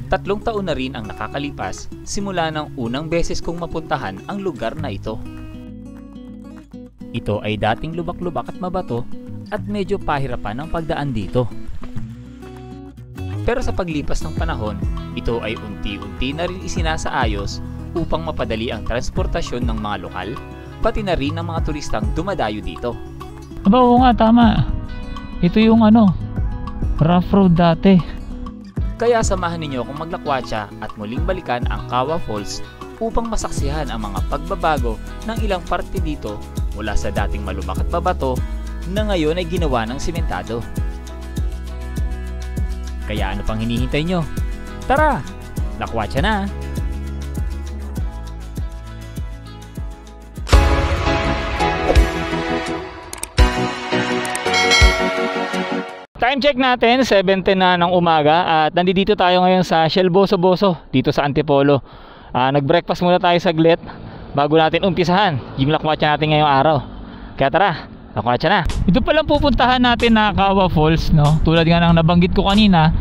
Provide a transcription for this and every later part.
3 taon na rin ang nakakalipas simula ng unang beses kong mapuntahan ang lugar na ito. Ito ay dating lubak-lubak at mabato at medyo pahirapan ang pagdaan dito. Pero sa paglipas ng panahon, ito ay unti-unti na rin isinasaayos upang mapadali ang transportasyon ng mga lokal, pati na rin ng mga turistang dumadayo dito. Aba, oo nga, tama. Ito yung rough road dati. Kaya samahan ninyo akong maglakwatsa at muling balikan ang Kawa Falls upang masaksihan ang mga pagbabago ng ilang parte dito mula sa dating malubak at babato na ngayon ay ginawa ng simentado. Kaya ano pang hinihintay nyo? Tara! Lakwatsa na! Time check natin, 7:10 na ng umaga at nandito tayo ngayon sa Shell Boso-Boso dito sa Antipolo. Nag-breakfast muna tayo saglit bago natin umpisahan yung lakwatsa natin ngayong araw. Kaya tara, lakwatsa na. Ito palang pupuntahan natin na Kawa Falls, no? Tulad nga ng nabanggit ko kanina,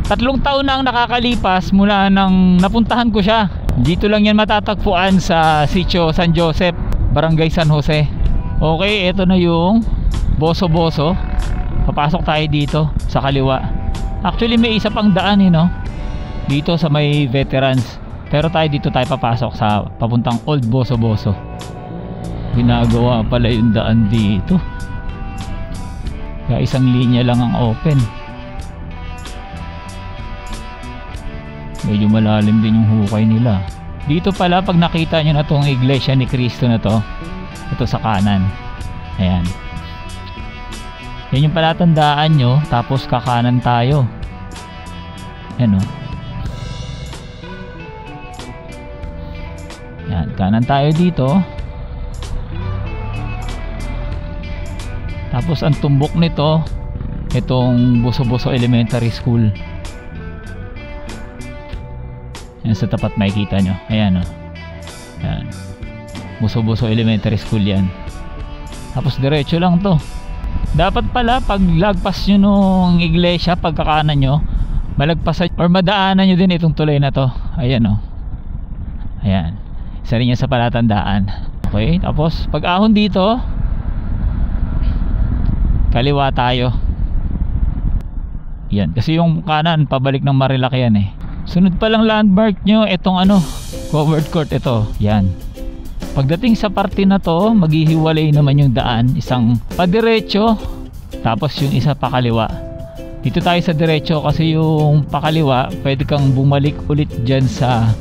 3 taon na ang nakakalipas mula nang napuntahan ko siya. Dito lang yan matatagpuan sa Sitio San Joseph, Barangay San Jose. Okay, ito na yung Boso-Boso. Papasok tayo dito sa kaliwa. Actually may isa pang daan no? Dito sa may veterans. Pero dito tayo papasok sa papuntang Old Boso-Boso. Ginagawa pala yung daan dito. Kaya isang linya lang ang open. Medyo malalim din yung hukay nila. Dito pala pag nakita nyo na tong Iglesia ni Cristo na to, ito sa kanan. Ayan. Yan yung palatandaan nyo, tapos kakanan tayo. Yan o. Yan, kanan tayo dito. Tapos ang tumbok nito, itong Boso-Boso Elementary School. Yan sa tapat makikita nyo. Ayan o. Yan. Boso-Boso Elementary School yan. Tapos diretso lang to. Dapat pala pag lagpas nyo nung iglesia, pagkakanan nyo, malagpasan or madaanan nyo din itong tulay na to. Ayan o. Ayan. Isa rin yan sa palatandaan. Okay, tapos pag ahon dito, kaliwa tayo. Yan, kasi yung kanan pabalik ng Marilaki yan eh. Sunod pa lang landmark nyo, itong covered court ito. Yan. Pagdating sa parte na to, maghihiwalay naman yung daan. Isang padiretso, tapos yung isa pakaliwa. Dito tayo sa diretso kasi yung pakaliwa, pwede kang bumalik ulit dyan sa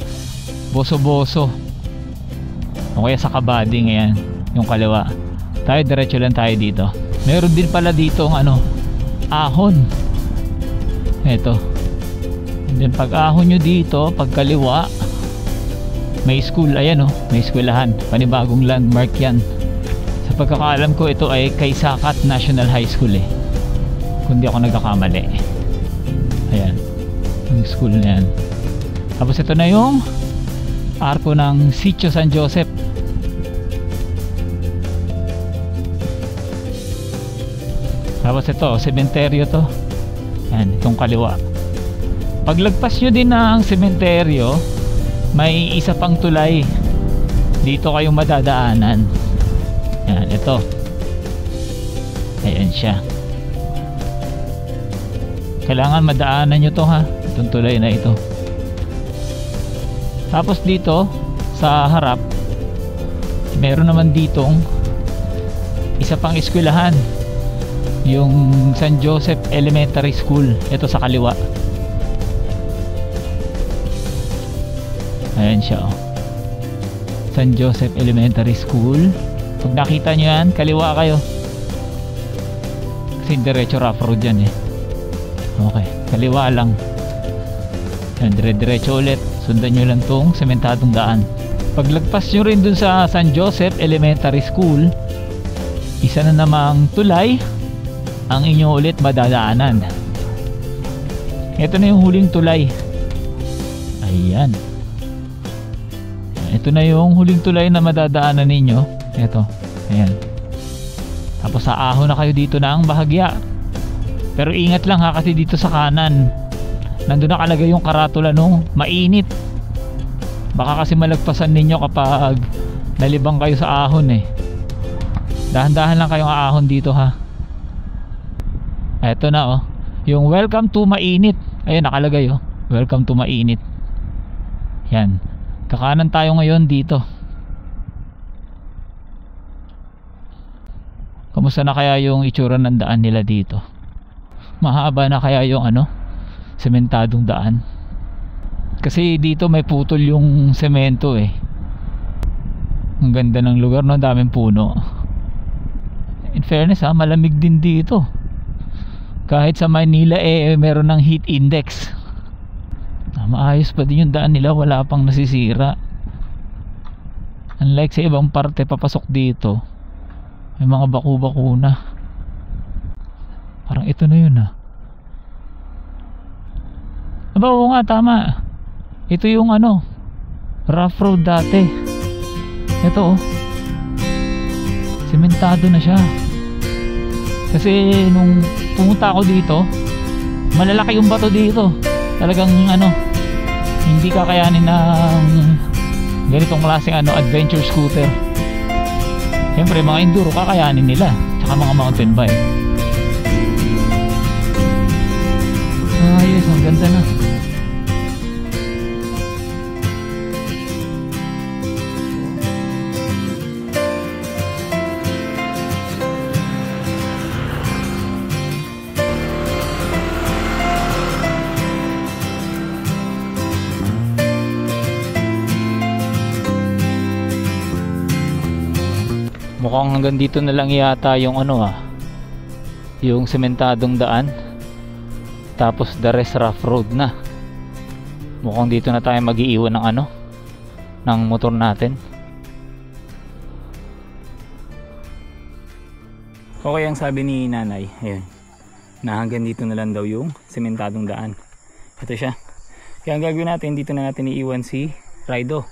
Boso-Boso. O kaya sa Kabading, ayan, yung kaliwa. Tayo diretso lang tayo dito. Meron din pala dito ahon. Eto. And then pag ahon nyo dito, pag kaliwa, may school, ayan may eskwelahan, panibagong landmark yan. Sa pagkakaalam ko ito ay Kaysakat National High School kung di ako nagkakamali. Ayan, yung school na yan. Tapos ito na yung arko ng Sitio San Joseph. Tapos ito, sementeryo to. Ayan, itong kaliwa. Paglagpas nyo din ng sementeryo, may isa pang tulay dito kayong madadaanan. Yan, ito. Ayan siya. Kailangan madaanan nyo to itong tulay na ito. Tapos dito sa harap, meron naman ditong isa pang eskwelahan, yung San Joseph Elementary School. Ito sa kaliwa. Ayan siya San Joseph Elementary School. Pag nakita nyo yan, kaliwa kayo. Kasi diretso rough road yan Okay, kaliwa lang. Yan, dire-diretso ulit. Sundan nyo lang tong sementadong daan. Paglagpas nyo rin dun sa San Joseph Elementary School, isa na namang tulay ang inyo ulit madadaanan. Ito na yung huling tulay. Ayan. Ito na yung huling tulay na madadaanan ninyo. Ito, ayan. Tapos sa ahon na kayo dito na ang bahagya. Pero ingat lang kasi dito sa kanan nandun nakalagay yung karatula nung mainit. Baka kasi malagpasan ninyo kapag nalibang kayo sa ahon eh. Dahan-dahan lang kayong aahon dito ha. Eto na oh, yung welcome to mainit. Ayun nakalagay oh, welcome to mainit. Yan, kakanan tayo ngayon dito. Kamusta na kaya yung itsura ng daan nila dito? Mahaba na kaya yung ano, sementadong daan? Kasi dito may putol yung semento eh. Ang ganda ng lugar no, daming puno. In fairness ha, malamig din dito. Kahit sa Manila eh meron ng heat index. Maayos pa din yung daan nila, wala pang nasisira. Unlike sa ibang parte papasok dito, may mga baku-baku na. Parang ito na yun ha. Aba oo nga, tama. Ito yung ano, rough road dati. Ito oh, sementado na siya. Kasi nung pumunta ako dito, malalaki yung bato dito. Talagang ano, hindi kakayanin ng ganitong klaseng ano, adventure scooter. Siyempre mga enduro kakayanin nila, tsaka mga mountain bike. Ayos, ang ganda na. Mukhang hanggang dito na lang yata yung ano yung sementadong daan. Tapos the rest rough road na. Mukhang dito na tayo mag-iiwan ng ano, ng motor natin. Okay, ang sabi ni nanay, ayun, na hanggang dito na lang daw yung sementadong daan. Ito siya. Kaya ang gagawin natin, dito na natin iiwan si Rido.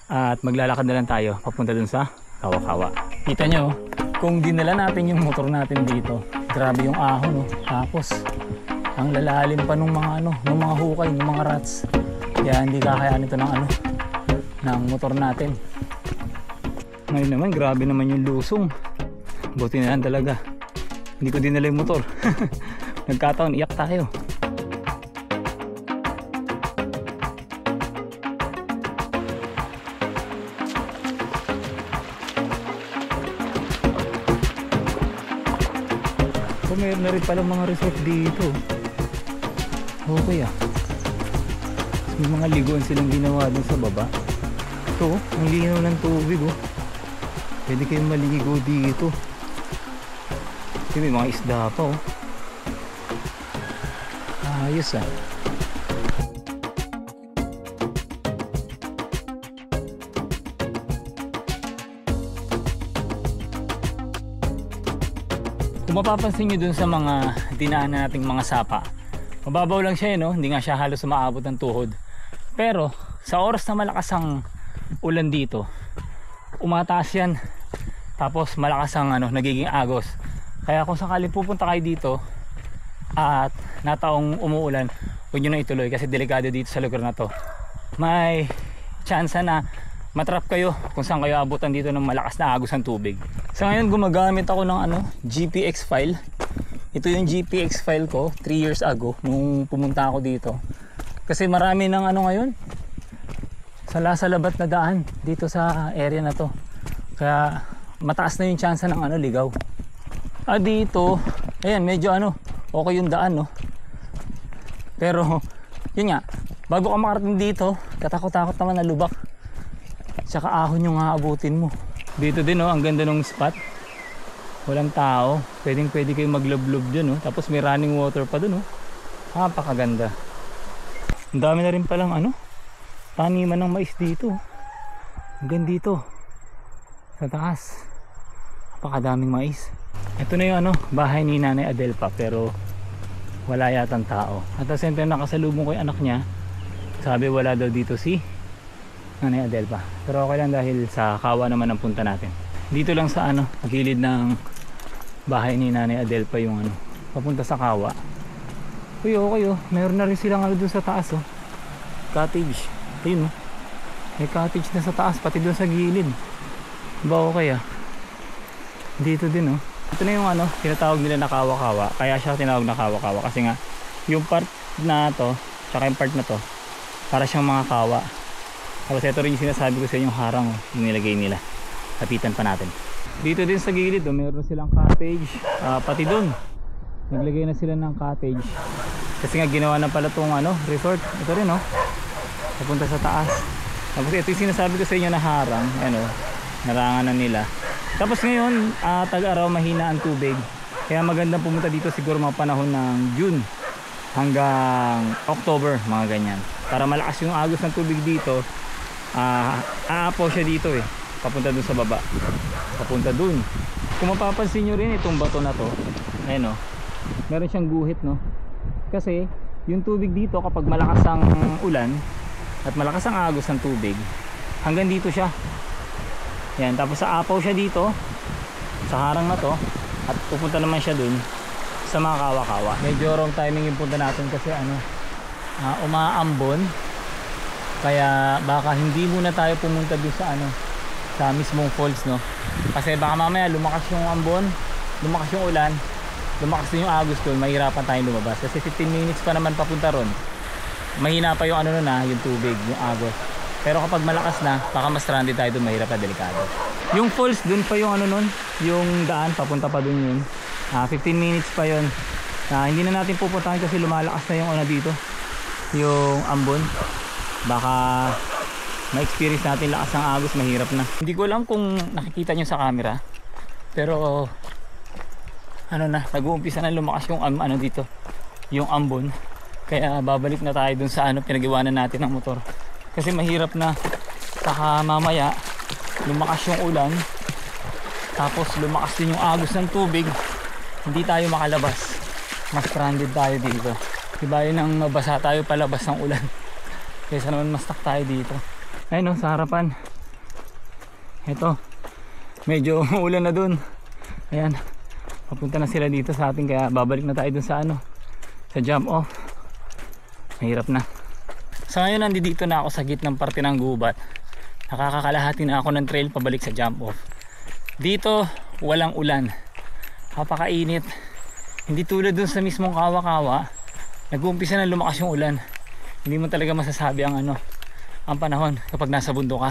At maglalakad na lang tayo papunta dun sa Kawa-Kawa. Kita nyo, kung dinala natin yung motor natin dito, grabe yung ahon oh. Tapos ang lalalim pa nung mga ano, nung mga hukay, nung mga rats. Kaya hindi kakayanin ito ng ano, ng motor natin. Ngayon naman, grabe naman yung lusong. Buti na lang talaga hindi ko dinala yung motor. Nagkataon, iyak tayo. Meron na rin pala mga resort dito. Okay may mga liguan silang ginawa dun sa baba. Ito ang linaw ng tubig oh. Pwede kayong maligo dito. Kasi may mga isda pa oh. Ayos Kung mapapansin nyo dun sa mga dinaanan nating mga sapa, mababaw lang siya no? Hindi nga siya halos umaabot ng tuhod. Pero sa oras na malakas ang ulan dito, umataas yan. Tapos malakas ang ano, nagiging agos. Kaya kung sakali pupunta kayo dito at nataong umuulan, huwag nyo na ituloy kasi delikado dito sa lugar na to. May chance na matrap kayo kung saan kayo abutan dito ng malakas na agos ng tubig. Sa ngayon gumagamit ako ng ano, GPX file. Ito yung GPX file ko 3 years ago nung pumunta ako dito. Kasi marami ng ano ngayon, salabat na daan dito sa area na to. Kaya mataas na yung chance ng ano, ligaw. Dito, ayan, medyo ano, okay yung daan no. Pero yun nga, bago ka makarating dito, katakot-takot naman na lubak. Tsaka ahon yung aabutin mo. Dito din oh, ang ganda ng spot. Walang tao. Pwede kayong maglublob dyan oh. Tapos may running water pa dun oh. Napakaganda. Ang dami na rin palang ano, taniman ng mais dito. Hanggang dito sa taas. Napakadaming mais. Ito na yung ano, bahay ni Nanay Adelpa, pero wala yatang tao. At the same time nakasalubong ko yung anak niya. Sabi wala daw dito si Nanay Adelpa, pero okay lang dahil sa Kawa naman ang punta natin. Dito lang sa ano, gilid ng bahay ni Nanay Adelpa yung ano, papunta sa Kawa. Uy, okay oh. Meron na rin silang ano dun sa taas oh. Cottage. Ayun oh. May cottage na sa taas, pati dun sa gilid. Ba okay ah. Dito din oh. Ito na yung ano, tinatawag nila na kawa-kawa. Kaya siya tinawag na kawa-kawa kasi nga yung part na to, tsaka yung part na to, para siyang mga kawa. Tapos ito rin yung sinasabi ko sa inyo, yung harang oh, yung nilagay nila. Kapitan pa natin. Dito din sa gilid oh, meron silang cottage. Pati dun naglagay na sila ng cottage. Kasi nga ginawa na pala tong ano, resort. Ito rin oh. Papunta sa taas. Tapos ito yung sinasabi ko sa inyo na harang, ano, narangan na nila. Tapos ngayon, tag-araw, mahina ang tubig. Kaya magandang pumunta dito siguro mga panahon ng June hanggang October, mga ganyan. Para malakas yung agos ng tubig dito. Aapaw siya dito eh. Papunta dun sa baba. Papunta dun. Kung mapapansin nyo rin itong bato na to, ayun oh, meron siyang guhit no. Kasi yung tubig dito kapag malakas ang ulan at malakas ang agos ng tubig, hanggang dito siya. Yan, tapos aapaw siya dito sa harang na to at pupunta naman siya dun sa mga kawa-kawa. Medyo wrong timing yung punta natin kasi ano, umaambon. Kaya baka hindi muna tayo pumunta dun sa ano, sa mismong falls no. Kasi baka mamaya lumakas yung ambon, lumakas yung ulan, lumakas din yung agos dun, mahirapan tayong lumabas. Kasi 15 minutes pa naman papunta ron. Mahina pa yung ano nun yung tubig, yung agos. Pero kapag malakas na, baka mas stranded tayo doon, mahirap na delikado. Yung falls, dun pa yung ano nun, yung daan, papunta pa dun yun. 15 minutes pa yun. Hindi na natin pupuntahan kasi lumalakas na yung ano dito, yung ambon. Baka ma-experience natin lakas ng agos, mahirap na. Hindi ko alam kung nakikita nyo sa camera, pero ano na, nag-uumpisa na lumakas yung ano dito, yung ambon. Kaya babalik na tayo dun sa ano, pinag-iwanan natin ng motor. Kasi mahirap na, saka mamaya lumakas yung ulan, tapos lumakas din yung agos ng tubig, hindi tayo makalabas, mas stranded tayo dito. Diba yun ang mabasa tayo palabas ng ulan, kaysa naman mas stuck tayo dito. Ayun o, sa harapan ito, medyo ulan na dun. Ayan, papunta na sila dito sa atin, kaya babalik na tayo dun sa ano, sa jump off. Mahirap na. So ngayon nandito na ako sa gitnang parte ng gubat. Nakakakalahati na ako ng trail pabalik sa jump off. Dito walang ulan, napakainit. Hindi tulad dun sa mismong kawa-kawa, nag-uumpisa na lumakas yung ulan. Hindi mo talaga masasabi ang ano, ang panahon kapag nasa bundok ka.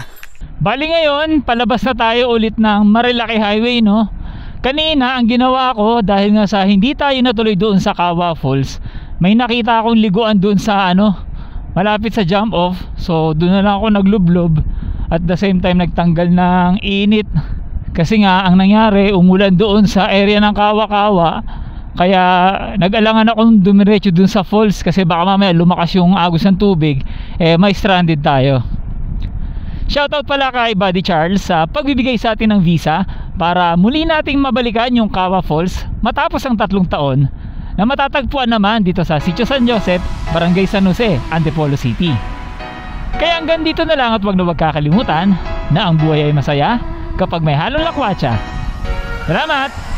Bali ngayon, palabas na tayo ulit ng Marilaki Highway no. Kanina ang ginawa ko, dahil nga sa hindi tayo natuloy doon sa Kawa Falls, may nakita akong liguan doon sa ano, malapit sa jump off. So doon na lang ako naglublob, at the same time nagtanggal ng init. Kasi nga ang nangyari, umulan doon sa area ng Kawa-Kawa. Kaya nag-alangan akong dumiretso doon sa falls, kasi baka mamaya lumakas yung agos ng tubig, may stranded tayo. Shoutout pala kay Buddy Charles sa pagbibigay sa atin ng visa para muli nating mabalikan yung Kawa Falls matapos ang 3 taon, na matatagpuan naman dito sa Sitio San Joseph, Barangay San Jose, Antipolo City. Kaya hanggang dito na lang, at wag na wag kakalimutan na ang buhay ay masaya kapag may halong lakwatsa. Salamat!